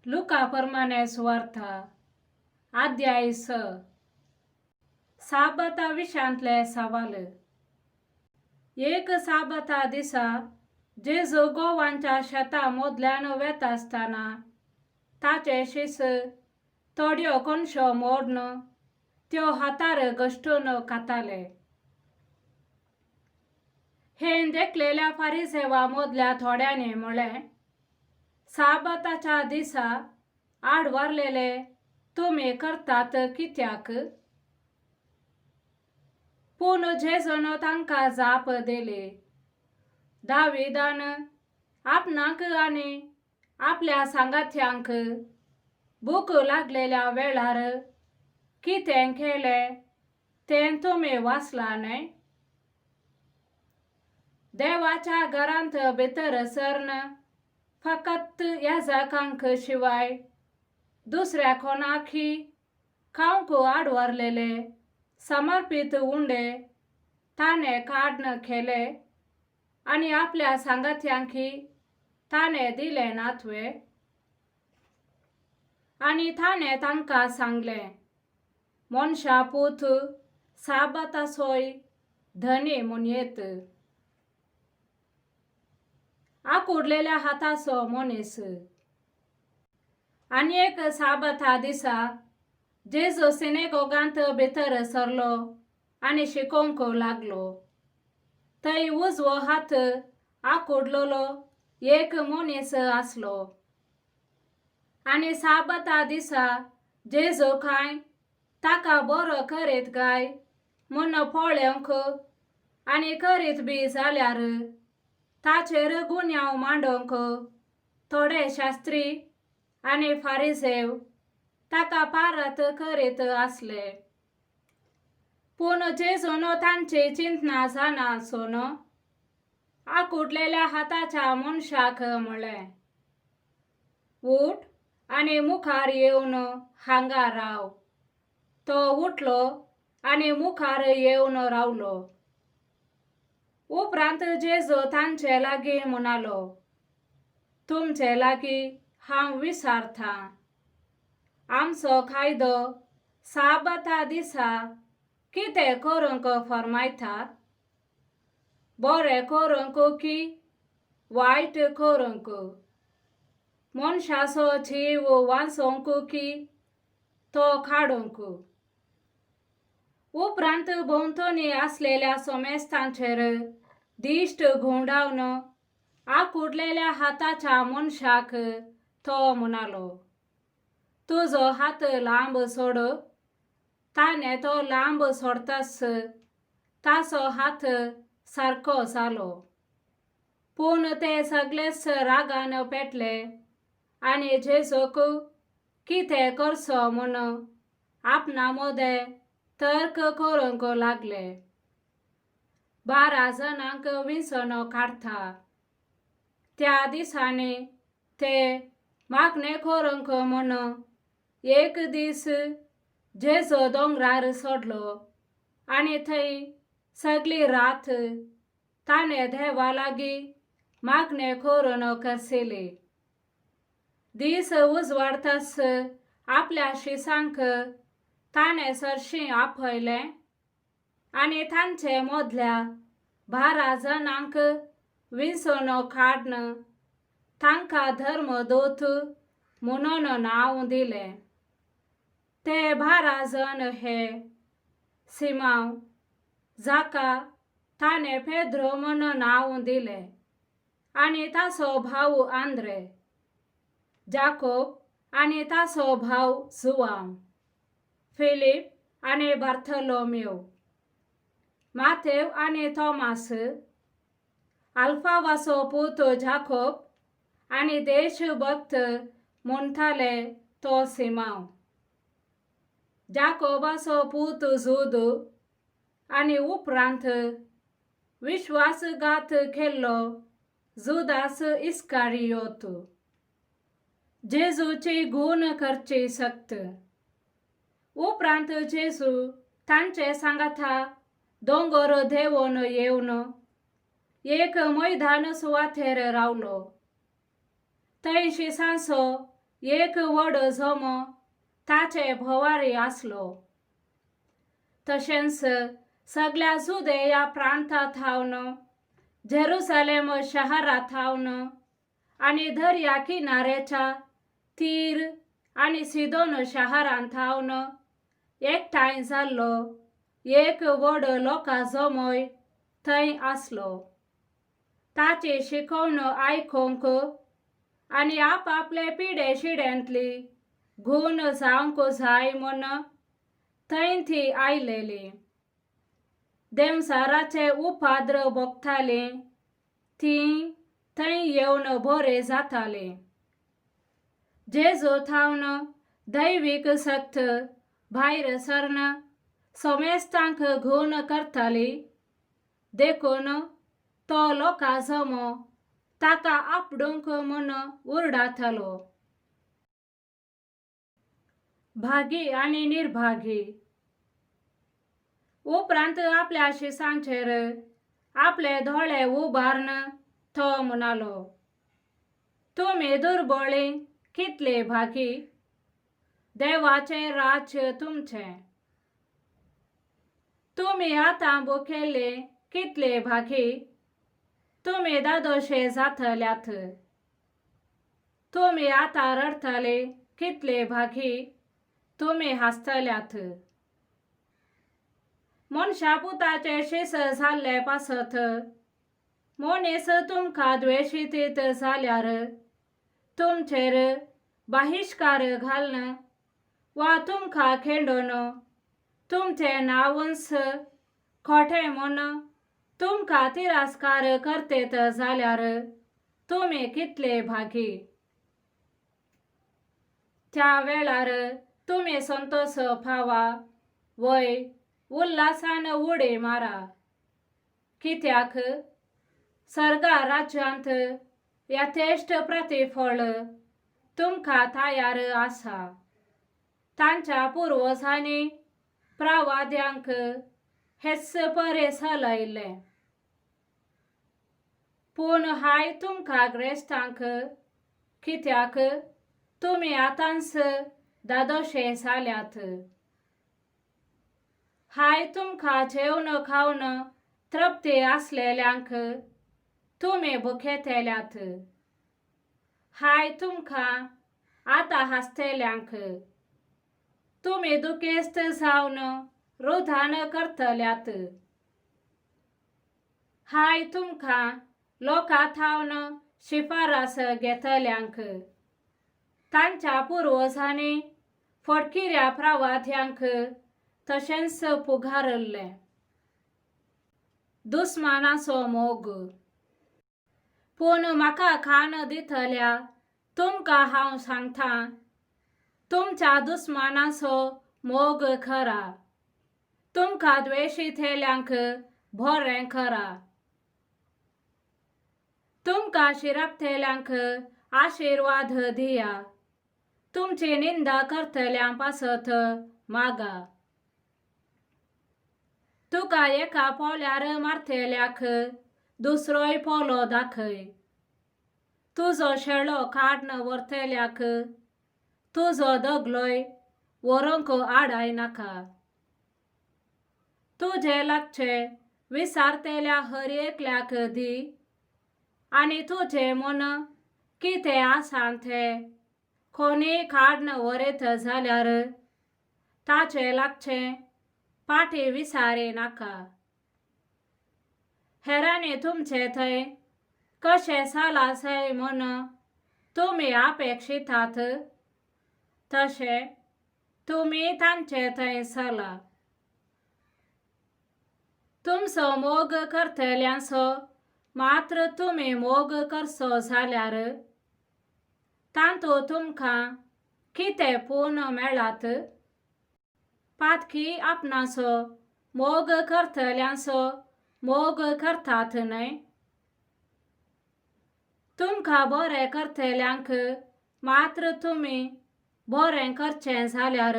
लुकाप्रमाणे सुवार्ता अध्याय 6 साबता विशांतले सवाल। एक साबता दिसा जेजू गोवांच्या शेता मोदल्यान वेत असताना ताचे शिस थोड्यो कोणशो मोडन त्यो हातार गश्टून खाताले। हे देखलेल्या फारिसेवा मोदल्या थोड्याने म्हळे, साबताच्या दिसा आड वारलेले तुम्ही करतात कित्याक? पूण जेजून तांकां जाप दिली, दाविदान आपणाक आनी आपल्या सांगात्यांक भूक लागलेल्या वेळार कितें केलें तें तुम्ही वाचला न्हय? देवाच्या घरांत भितर सरन फकत याजकांक शिवाय दुसऱ्या कोणाकय खावंक आडवारलेले समर्पित उंडे ताणे काढन केले आणि आपल्या सांगात्यांकी ताणे दिले नातवे। आणि ताणे तांकां सांगले, मनशा पूत साबताचोय धनी म्हूण येत। आकुडलेल्या हाताचो मनीस। आणि एक साबता दिसा जेजू सिनेगोगांत भितर सरलो आणि शिकोवंक लागलो। थंय उजवो हात आकुडलेलो एक मनीस आसलो। आणि साबता दिसा जेजू काय ताका बरो करीत काय म्हूण पळोवंक आणि करीत बी जाल्यार ताचेर गुन्यांव मांडूंक थोडे शास्त्री आणि फारिसेव ताका पारत करीत आसले। पूण जेजून तांची चिंतना जाणासून आकुडलेल्या हाताच्या मनशाक म्हळे, उठ आणि मुखार येवन हांगा राव। तो उठलो आणि मुखार येवन रावलो। उपरांत जेजू तांचे लागीं म्हणालो, तुमचे लागीं हांव विचारतां, आमचो कायदो साबता दिसा कितें करूंक फरमायता? बरें करूंक की वायट करूंक? मनशाचो जीव वाचोवंक की तो काडूंक? उपरांत भोंवतणी आसलेल्या सोमेस्तांचेर दिश्ट घुंवडावन आकुडलेल्या हाताच्या मनशाक तो म्हणालो, तुजो हात लांब सोड। ताणे तो लांब सोडताच ताचो हात सारको जालो। पूण ते सगळेच रागान पेटले आणि जेजूक कितें करचो म्हूण आपणा मदें तर्क करूंक लागले। 12 जणांक विंचून काडता। त्या दिसांनी ते मागणे करूंक म्हूण एक दीस जेजू दोंगरार सोडलो आणि थंय सगळी रात ताणे देवा लागीं मागणे करून करसिली। दीस उजवाडताच आपल्या शिसांक ताणे चडशीं आपयले आणि तांचे मदल्या 12 जणांक विंचून काडन तांकां धर्मदूत म्हणून नांव दिलें। ते 12 जण हे सिमांव, जाका ताणे पेद्रो म्हूण नांव दिलें, आणि ताचो भाव आंद्रे, जाकोब आणि ताचो भाव जुआंव, फिलीप आणि बार्थोलोमेव, माथेव आणि थोमास, अल्फावाचो पूत जाकोब आणि देशभक्त म्हणटाले तो सिमांव, जाकोबाचो पूत जूद, आणि उपरांत विश्वासघात केल्लो जुदास इस्कारियोत। जेजूची गुण करची सक्त। उपरांत जेजू तांचे सांगाता दोंगर देंवून येवन एक मैदान सुवातेर रावलो। थंय शिसांचो एक व्हड झोमो ताचे भोवारी आसलो. तशेंच सगळ्या जुदेया प्रांतात हावन जेरुसलेम शहरात हावन आणि दर्या किनाऱ्याच्या तीर आणि सिदोन शहरांत हावन एकठांय जाल्लो एक व्हड लोका जमोय थंय आसलो. ताची शिकवण आयकूंक आणि आपआपले पिढे शिड्यांतली घुवन जावंक जाय म्हूण थंय ती आयलेली. देमसाराचे उपाद्र भोगताली ती थंय येवन बरे जाताले. जेजू थावन दैवीक सक्त भायर सरून सोमेस्तांक घुवन करताली देखून तो लोका जमो ताका आपडूंक म्हूण उरडातलो. भागी आणि निर्भागी. उपरांत आपल्या शिसांचेर आपले दोळे उबारून तो म्हणालो, तुम्ही दुर्बळी कितले भागी, देवाचे राज्य तुमचे. तुम्ही आता भुकेले कितले भागी, तुम्ही दादोशे जातल्यात. तुम्ही आता रडतले कितले भागी, तुम्ही हासतल्यात. मनशापुताचे शिस जाल्ले पासत मनीस तुमका द्वेषितीत जाल्यार तुमचेर बहिष्कार घालन वा तुमका खेडून तुमचे नावंस खोटे म्हूण तुमका तिरस्कार करतेत जाल्यार तुम्ही कितले भागी. त्या वेळार तुम्ही संतोष फावा वय उल्हासान उडी मारा, कित्याक सर्गा राज्यांत यथेष्ट प्रतिफळ तुमका तयार आसा. तांच्या पुर्वजांनी प्रवाद्यांक हेच परे सलयले. पूण हाय तुमका ग्रेस्तांक, कित्याक तुम्ही आतांच दादोशे जाल्यात. हाय तुमका जेवण खावन तृप्ती आसलेल्यांक तुम्ही भुकेतेल्यात. हाय तुमका आता हासतेल्यांक तुम्ही दुखेस्त जावन रुधान करतल्यात. हाय तुमका लोका थावन शिफारस घेतल्यांक तांच्या पुर्वजांनी फटकिऱ्या प्रवाद्यांक तशेंच पुगारले. दुस्मानाचो मोग. पूण म्हाका खाण दितल्या तुमका हांव सांगतां, तुमच्या दुस्मानाचो मोग करा. तुमका द्वेषितेल्यांक बरें करा. तुमका शिरकतेल्यांक आशीर्वाद दिया. तुमची निंदा करतल्यां पासत मागा. तुका एका पोल्यार मारतेल्याक दुसरोय पोलो दाखय. तुजो शेळो काडून व्हरतेल्याक तुजो दगलोय व्हरोंक आडाय नाका. तुजे लागचे विसारतेल्या हर एकल्याक दी आणि तुजे मन कितें आसा तें कोणी काडून व्हरेत जाल्यार ताचे लागचे पाटी विसारी नाका. हेरांनी तुमचे थंय कशें चलासय म्हूण तुमी अपेक्षितात तशें तुमी तांचे थंय चला. तुमचो मोग करतल्यांचो मात्र तुमी मोग करचो जाल्यार तांतूं तुमका कितें पूण मेळात. पातकी आपणाचो मोग करतल्यांचो मोग करतात न्हय. तुमका बरें करतल्यांक मात्र तुमी बरें करचें जाल्यार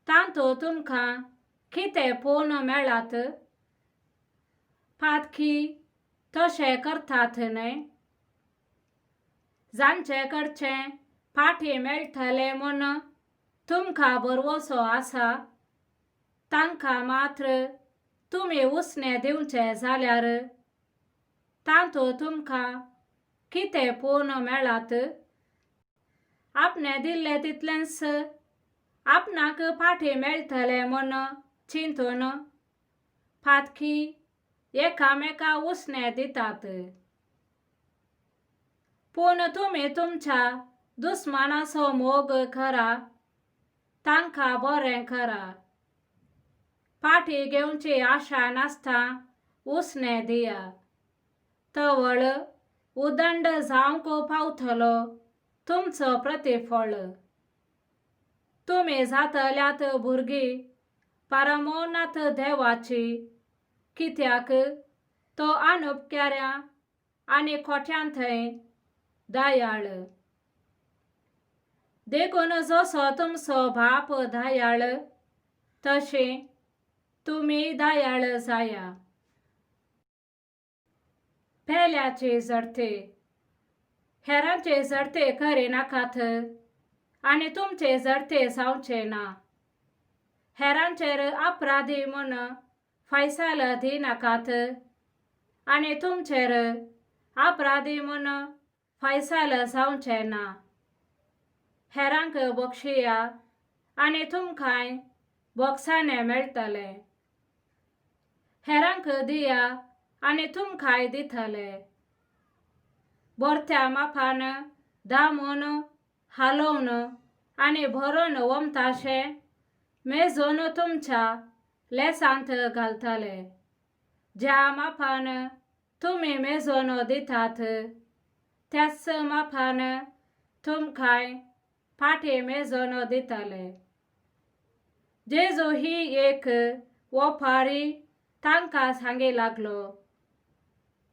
तांतूं तुमका कितें पूण मेळात. पातकी तशें करतात न्हय. जांचे कडचें फाटी मेळटले म्हूण तुमकां बरवसो आसा, तांकां मात्र तुमी उसणें दिवचें जाल्यार तांतूं तुमकां कितें पोवन मेळत? आपणें दिल्लें तितलेंच आपणाक फाटी मेळटलें म्हूण चिंतून फाटकी एकामेकां उसणें दितात. पूण तुमी तुमच्या दुस्मानाचो मोग करा, तांकां बरें करा. फाटी घेवची आशा नासता उसणें दिया, तवळ उदंड जावंक पावतलो तुमचो प्रतिफळ. तुमी जातल्यात भुरगीं परमोन्नत देवाची, कित्याक तो अनुपकार्या आनी खोट्यांथंय दयाळ. देखून जसो तुमचो बाप दयाळ, तशें तुमी दयाळ जाया. पेल्याचे जडते हेरांचे जडते करिनाकात आनी तुमचे जडते जावचे ना. हेरांचेर अपराधी म्हूण फैसाल दिनाकात आनी तुमचेर अपराधी म्हूण फैसाल जावचे ना. हेरांक बक्षिया आनी तुमकांय बोगसाणें मेळटलें. हेरांक दिया आनी तुमकांय दितले. बोरत्या मापान दामून हालोवन आनी भरून वमताशें मेजून तुमच्या लेसांत घालतले. ज्या मापान तुमी मेजून दितात, त्याच मापान तुमकांय फाटी मेजून दितले. जेजू ही एक ओपारी तांकां सांगी लागलो.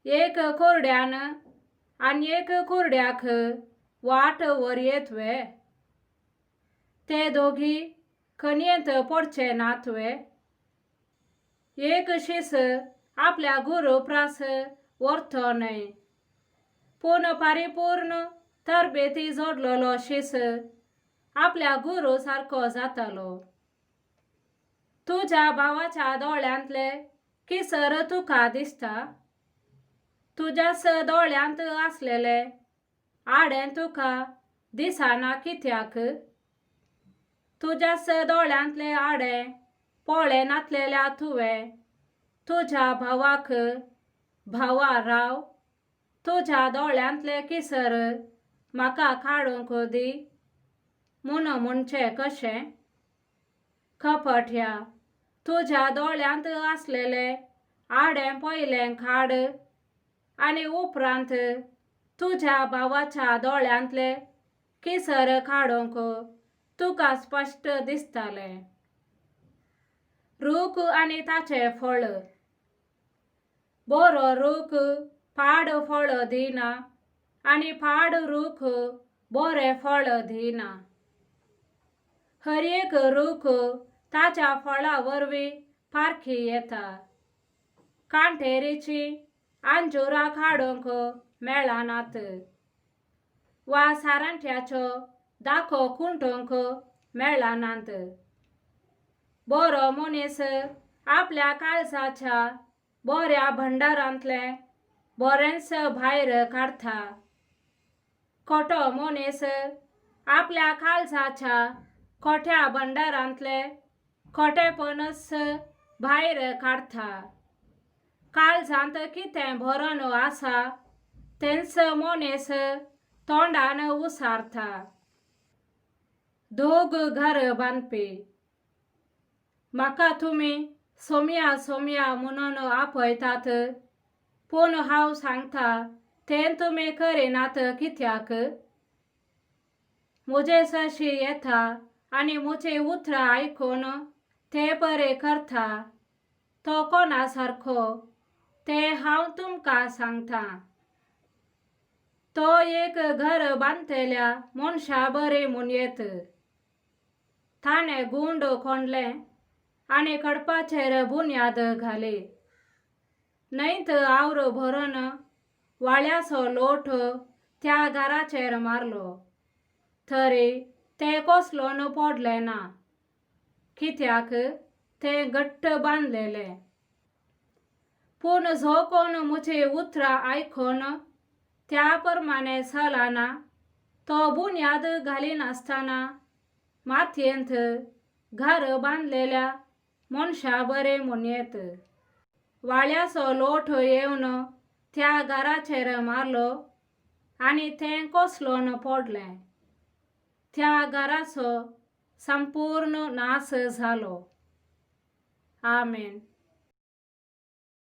एक कोरड्यान आनी एक कुरड्याक वाट वरयेतवे, ते दोगी कणयेंत पडचे नातवे. एक शीस आपल्या गुरू प्रास व्हरतो न्हय, पूण परिपूर्ण तरबेती जोडलेलो शीस आपल्या गुरू सारको जातलो. तुज्या भावाच्या दोळ्यांतले किसर तुका दिसता? तुज्याच दोळ्यांत आसलेले आडें तुका दिसना कित्याक? तुज्याच दोळ्यांतले आडें पोळे नातलेल्या तुवें तुज्या भावाक भावा राव, तुज्या दोळ्यांतले किसर म्हाका काडूंक दी म्हूण म्हणचें कशें? कपट्या, तुज्या दोळ्यांत आसलेले आडें पयलें काड आनी उपरांत तुज्या भावाच्या दोळ्यांतले किसर काडूंक तुका स्पश्ट दिसतलें. रूख आनी ताचे फळ. बरो रूख पाड फळ दिना आनी पाड रूख बरें फळ दिना. हर एक रूख ताच्या फळा वरवीं पारखी येता. कांटेरीची अंजुरां काडूंक मेळनात, वा सारांठ्याचो दाखो खुंटूंक मेळनात. बरो मनीस आपल्या काळजाच्या बऱ्या भंडारांतलें बरेंच भायर काडटा. खोटो मनीस आपल्या काळजाच्या खोट्या भंडारांतले खोटेपणच भायर काडटा. काळजांत कितें भरोन आसा तेंच मनीस तोंडान उसारता. दोग घर बांदपी. म्हाका तुमी सोमया सोमया म्हणून आपयतात, पूण हांव सांगता तें तुमी करिनात कित्याक? म्हजे सशी येता आनी म्हजी उतरां आयकून ते बरें करता, तो कोणा सारको तें हांव तुमकां सांगता. तो एक घर बांदलेल्या मनशा बरें म्हणयेत. ताणें गुंड खणलें आनी कडपाचेर बुन्याद घाली. न्हंयत आवरो भरून वाळ्याचो लोट त्या घराचेर मारलो. तरी ते कोसलोन पडले ना, कित्याक ते घट्ट बांधलेले. पूण जो कोण मुझे उतरां आयकोन त्या प्रमाणे चलाना, तो बुन्याद घालिनासतना मातयेंत घर बांधलेल्या मनशा बरे म्हणयेत. वाळ्याचो लोट येवन त्या घराचेर मारलो आनी तें कोसलोन पडलें. त्या घराचो संपूर्ण नाश जालो. आमेन.